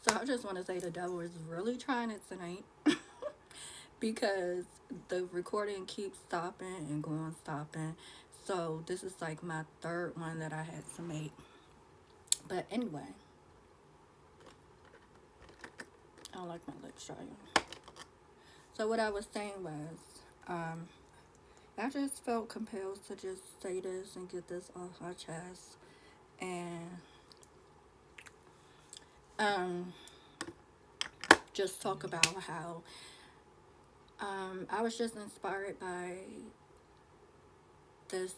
So I just want to say the devil is really trying it tonight because the recording keeps stopping and going stopping. So this is like my third one that I had to make. But anyway, I don't like my lips dry. So what I was saying was, um, I just felt compelled to just say this and get this off my chest, and um, just talk about how I was just inspired by this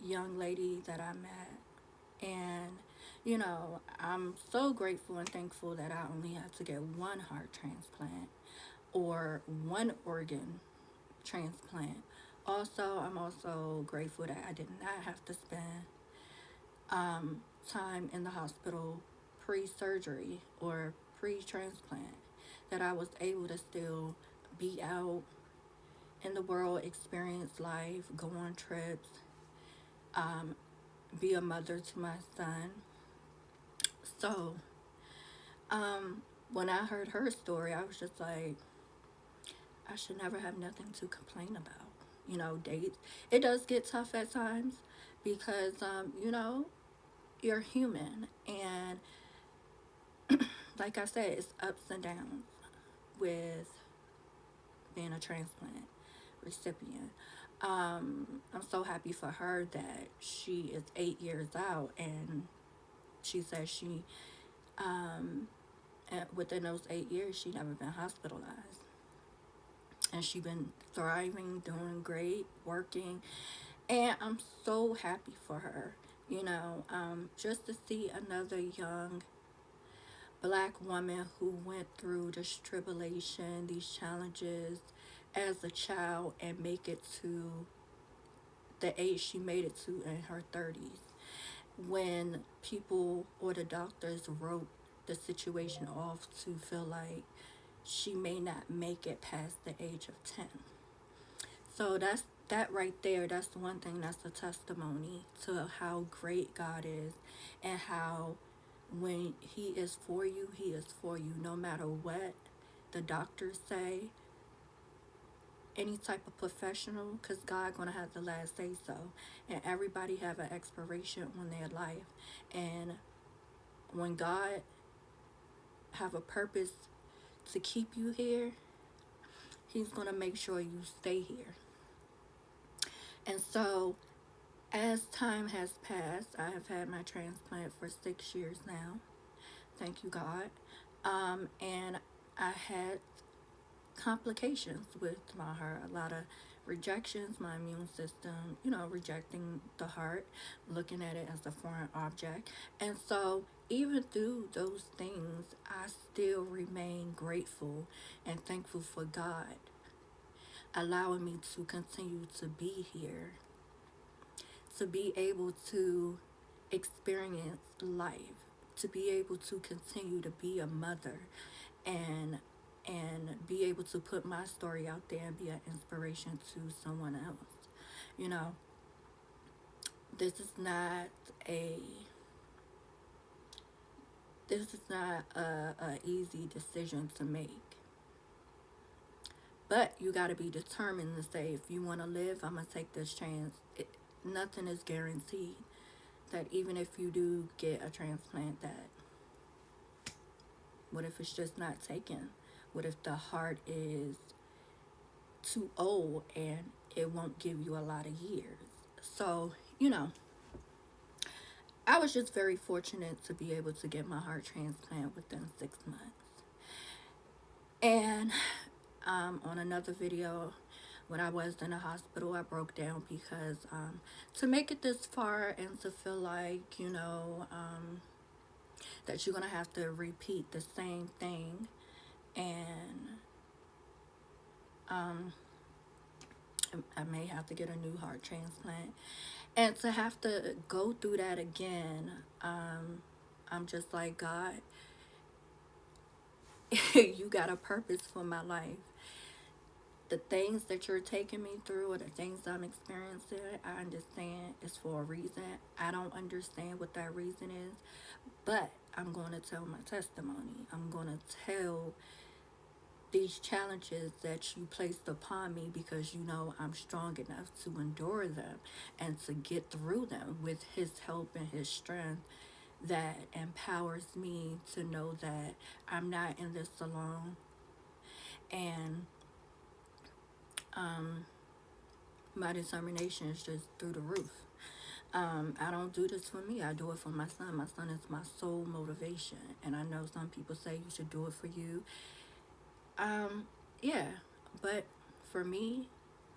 young lady that I met. And, I'm so grateful and thankful that I only had to get one heart transplant or one organ transplant. Also, I'm also grateful that I did not have to spend time in the hospital pre surgery or pre transplant, that I was able to still be out in the world, experience life, go on trips, um, be a mother to my son. So, when I heard her story, I was just like, I should never have nothing to complain about. Dates. It does get tough at times because, you're human. And like I said, it's ups and downs with being a transplant recipient. I'm so happy for her that she is 8 years out, and she says within those 8 years, she never been hospitalized, and she been thriving, doing great, working, and I'm so happy for her. Just to see another young black woman who went through this tribulation, these challenges as a child, and make it to the age she made it to in her 30s, when people or the doctors wrote the situation off to feel like she may not make it past the age of 10. So that right there, that's the one thing, that's a testimony to how great God is, and how when he is for you, he is for you no matter what the doctors say, any type of professional, because God gonna have the last say so, and everybody have an expiration on their life. And when God have a purpose to keep you here, he's gonna make sure you stay here. And so as time has passed, I have had my transplant for 6 years now, thank you God. And I had complications with my heart, a lot of rejections, my immune system, rejecting the heart, looking at it as a foreign object. And so, even through those things, I still remain grateful and thankful for God allowing me to continue to be here, to be able to experience life, to be able to continue to be a mother, and be able to put my story out there and be an inspiration to someone else. You know, this is not a a easy decision to make. But you got to be determined to say, if you want to live, I'm going to take this chance. Nothing is guaranteed. That even if you do get a transplant, that what if it's just not taken? What if the heart is too old and it won't give you a lot of years? So, I was just very fortunate to be able to get my heart transplant within 6 months. And on another video, when I was in the hospital, I broke down because to make it this far and to feel like, that you're going to have to repeat the same thing, and um, I may have to get a new heart transplant. And to have to go through that again, I'm just like, God, you got a purpose for my life. the things that you're taking me through or the things I'm experiencing, I understand it's for a reason. I don't understand what that reason is, but I'm going to tell my testimony. I'm going to tell these challenges that you placed upon me because you know I'm strong enough to endure them and to get through them with His help and His strength that empowers me to know that I'm not in this alone. And my determination is just through the roof. I don't do this for me. I do it for my son. My son is my sole motivation. And I know some people say you should do it for you. Yeah, but for me,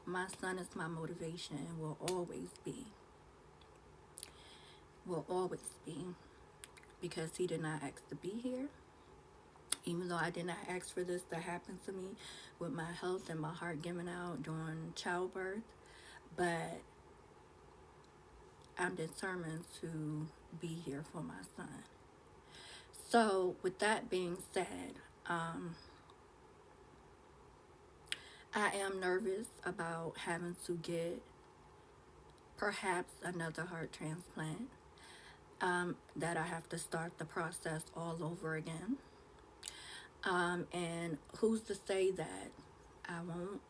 my son is my motivation and will always be. Will always be. Because he did not ask to be here. Even though I did not ask for this to happen to me with my health and my heart giving out during childbirth. But I'm determined to be here for my son. So, with that being said, I am nervous about having to get perhaps another heart transplant. That I have to start the process all over again. And who's to say that I won't?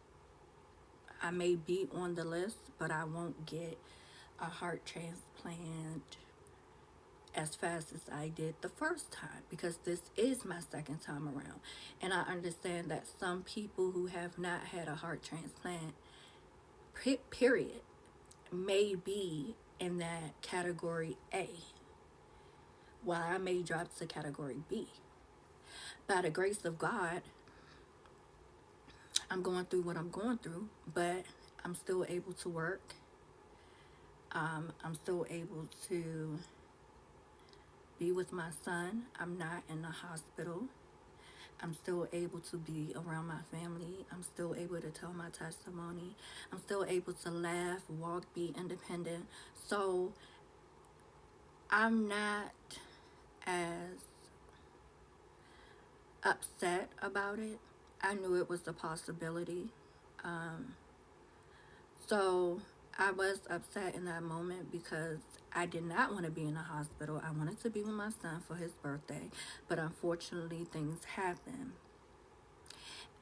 I may be on the list, but I won't get a heart transplant as fast as I did the first time because this is my second time around. And I understand that some people who have not had a heart transplant, period, may be in that category A, while I may drop to category B. By the grace of God, I'm going through what I'm going through, but I'm still able to work. I'm still able to be with my son. I'm not in the hospital. I'm still able to be around my family. I'm still able to tell my testimony. I'm still able to laugh, walk, be independent. So I'm not as upset about it. I knew it was a possibility. So I was upset in that moment because I did not want to be in the hospital. I wanted to be with my son for his birthday, but unfortunately things happened.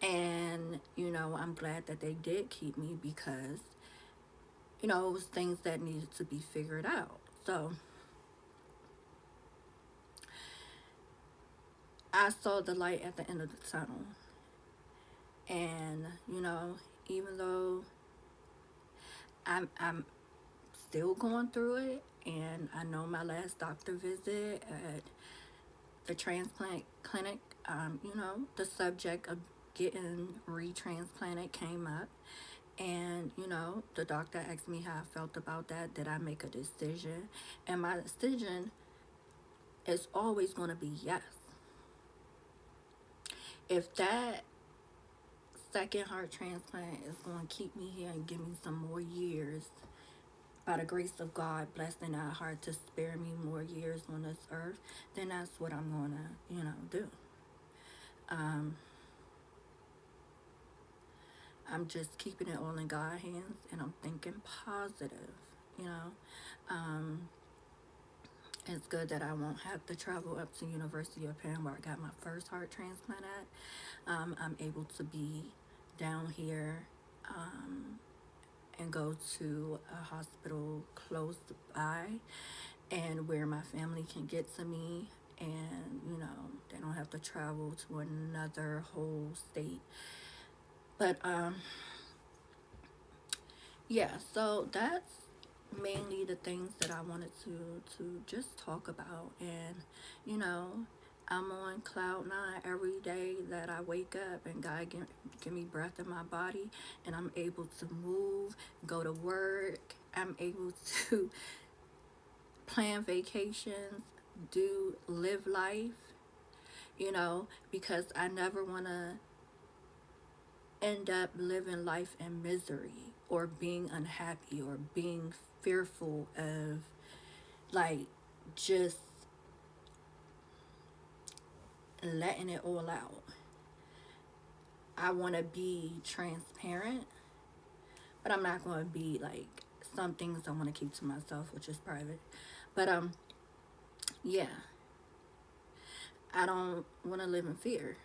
And, I'm glad that they did keep me because, it was things that needed to be figured out. So I saw the light at the end of the tunnel. And, even though I'm still going through it, and I know my last doctor visit at the transplant clinic, the subject of getting retransplanted came up. And, the doctor asked me how I felt about that. Did I make a decision? And my decision is always going to be yes. If that second heart transplant is going to keep me here and give me some more years, by the grace of God, blessed in our heart to spare me more years on this earth, then that's what I'm going to, do. I'm just keeping it all in God's hands, and I'm thinking positive, It's good that I won't have to travel up to University of Penn where I got my first heart transplant at. I'm able to be down here and go to a hospital close by and where my family can get to me, and they don't have to travel to another whole state. But yeah, so that's mainly the things that I wanted to just talk about. And I'm on cloud 9 every day that I wake up, and God give me breath in my body, and I'm able to move, go to work. I'm able to plan vacations, live life, because I never want to end up living life in misery or being unhappy or being fearful of, like, just letting it all out. I want to be transparent, but I'm not going to be like, some things I want to keep to myself, which is private. But yeah, I don't want to live in fear,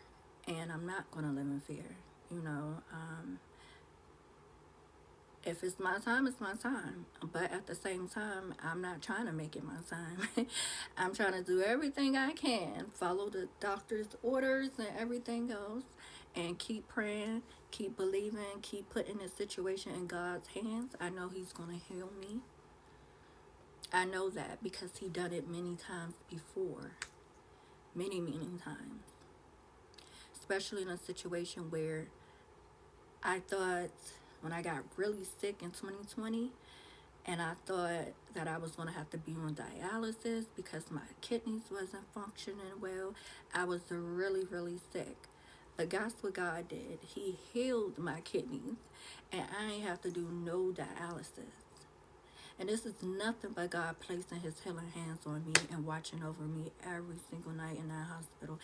and I'm not going to live in fear. You know, if it's my time, it's my time. But at the same time, I'm not trying to make it my time. I'm trying to do everything I can, follow the doctor's orders and everything else, and keep praying, keep believing, keep putting the situation in God's hands. I know He's going to heal me. I know that because He done it many times before. Many, many times. Especially in a situation where I thought, when I got really sick in 2020, and I thought that I was going to have to be on dialysis because my kidneys wasn't functioning well. I was really, really sick. But guess what God did? He healed my kidneys, and I ain't have to do no dialysis. And this is nothing but God placing His healing hands on me and watching over me every single night in that hospital.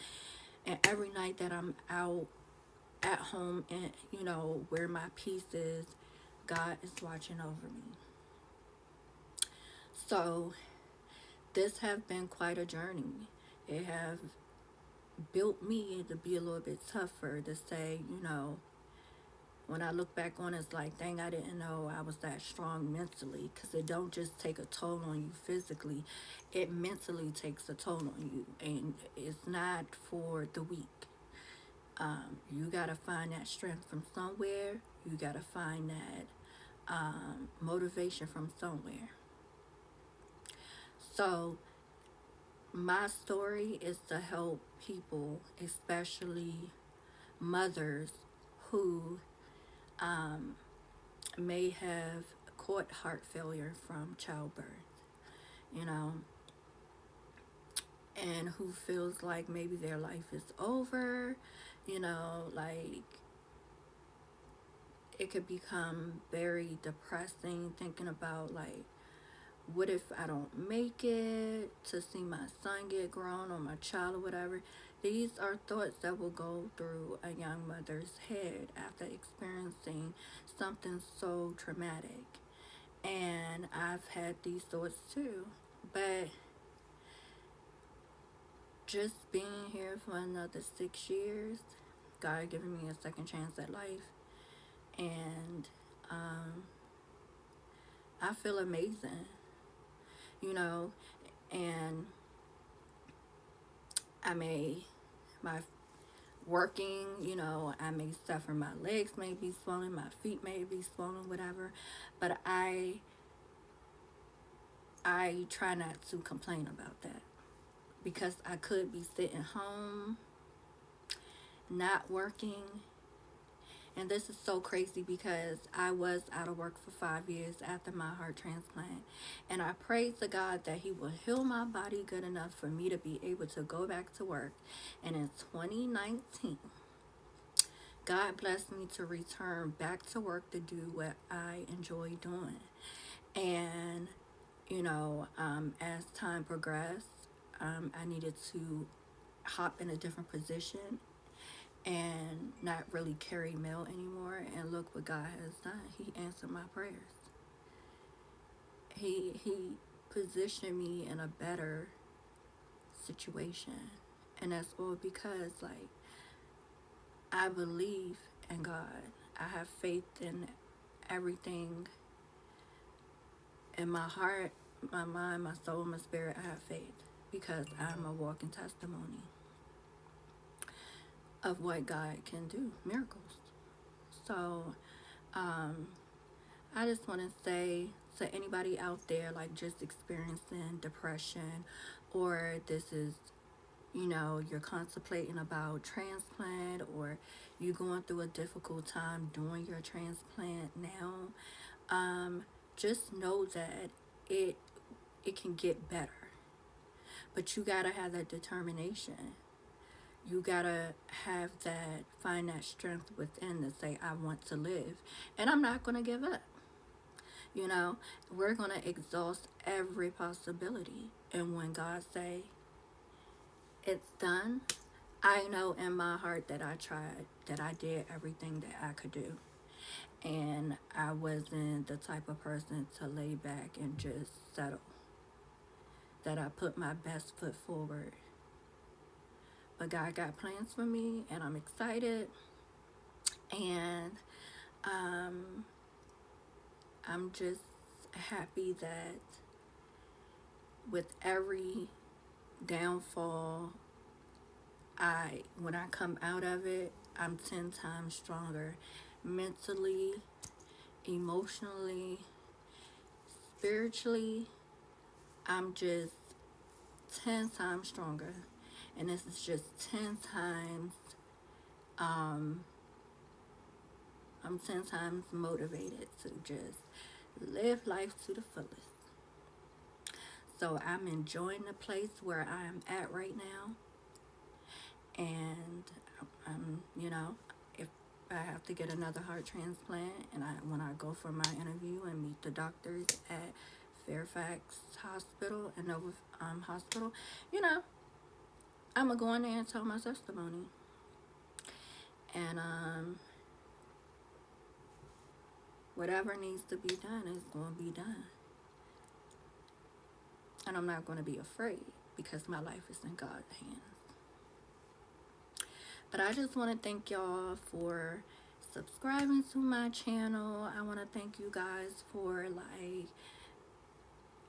And every night that I'm out at home and, you know, where my peace is, God is watching over me. So this have been quite a journey. It have built me to be a little bit tougher, to say, you know, when I look back on it, it's like, dang, I didn't know I was that strong mentally, because it don't just take a toll on you physically, it mentally takes a toll on you, and it's not for the weak. You got to find that strength from somewhere. You got to find that motivation from somewhere. So my story is to help people, especially mothers who may have caught heart failure from childbirth, you know, and who feels like maybe their life is over, you know, like it could become very depressing thinking about, like, what if I don't make it to see my son get grown, or my child, or whatever. These are thoughts that will go through a young mother's head after experiencing something so traumatic. And I've had these thoughts too. But just being here for another 6 years, God giving me a second chance at life, and I feel amazing, you know. And I may, my working, you know, I may suffer, my legs may be swollen, my feet may be swollen, whatever, but I try not to complain about that, because I could be sitting home not working. And this is so crazy because I was out of work for 5 years after my heart transplant. And I prayed to God that He will heal my body good enough for me to be able to go back to work. And in 2019, God blessed me to return back to work to do what I enjoy doing. And, you know, as time progressed, I needed to hop in a different position and not really carry mail anymore. And look what God has done. He answered my prayers. He positioned me in a better situation. And that's all because, like, I believe in God. I have faith in everything. In my heart, my mind, my soul, my spirit, I have faith, because I'm a walking testimony of what God can do, miracles. So, I just want to say to anybody out there, like, just experiencing depression, or this is, you know, you're contemplating about transplant, or you're going through a difficult time doing your transplant now, just know that it can get better. But you gotta have that determination. You gotta have that, find that strength within to say, I want to live, and I'm not gonna give up. You know, we're gonna exhaust every possibility, and when God say it's done, I know in my heart that I tried, that I did everything that I could do. And I wasn't the type of person to lay back and just settle. That I put my best foot forward. But God got plans for me, and I'm excited. And I'm just happy that with every downfall, when I come out of it, I'm 10 times stronger mentally, emotionally, spiritually. I'm just 10 times stronger. And this is just 10 times, I'm 10 times motivated to just live life to the fullest. So I'm enjoying the place where I am at right now. And if I have to get another heart transplant, and when I go for my interview and meet the doctors at Fairfax Hospital and Nova Hospital, I'm gonna go in there and tell my testimony. And whatever needs to be done is gonna be done. And I'm not gonna be afraid, because my life is in God's hands. But I just want to thank y'all for subscribing to my channel. I want to thank you guys for, like,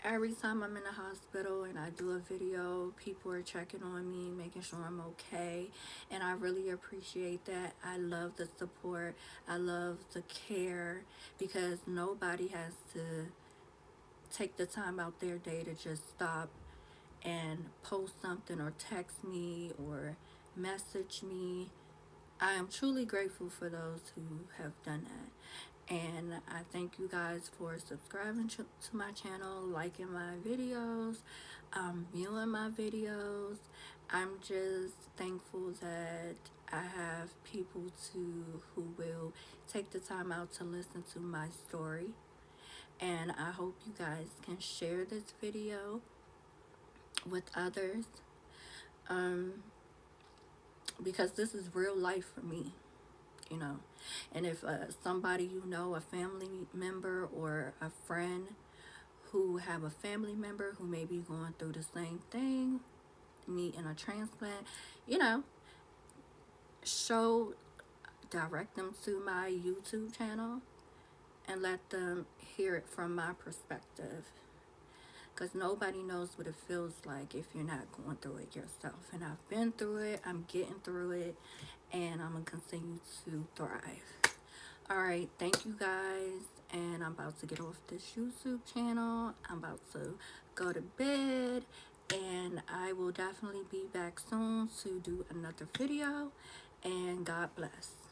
every time I'm in the hospital and I do a video, people are checking on me, making sure I'm okay. And I really appreciate that. I love the support. I love the care, because nobody has to take the time out their day to just stop and post something or text me or message me. I am truly grateful for those who have done that. And I thank you guys for subscribing to my channel, liking my videos, viewing my videos. I'm just thankful that I have people who will take the time out to listen to my story. And I hope you guys can share this video with others, because this is real life for me, and if somebody, a family member or a friend who have a family member who may be going through the same thing, needing a transplant, direct them to my YouTube channel and let them hear it from my perspective. Because nobody knows what it feels like if you're not going through it yourself. And I've been through it. I'm getting through it. And I'm going to continue to thrive. Alright, thank you guys. And I'm about to get off this YouTube channel. I'm about to go to bed. And I will definitely be back soon to do another video. And God bless.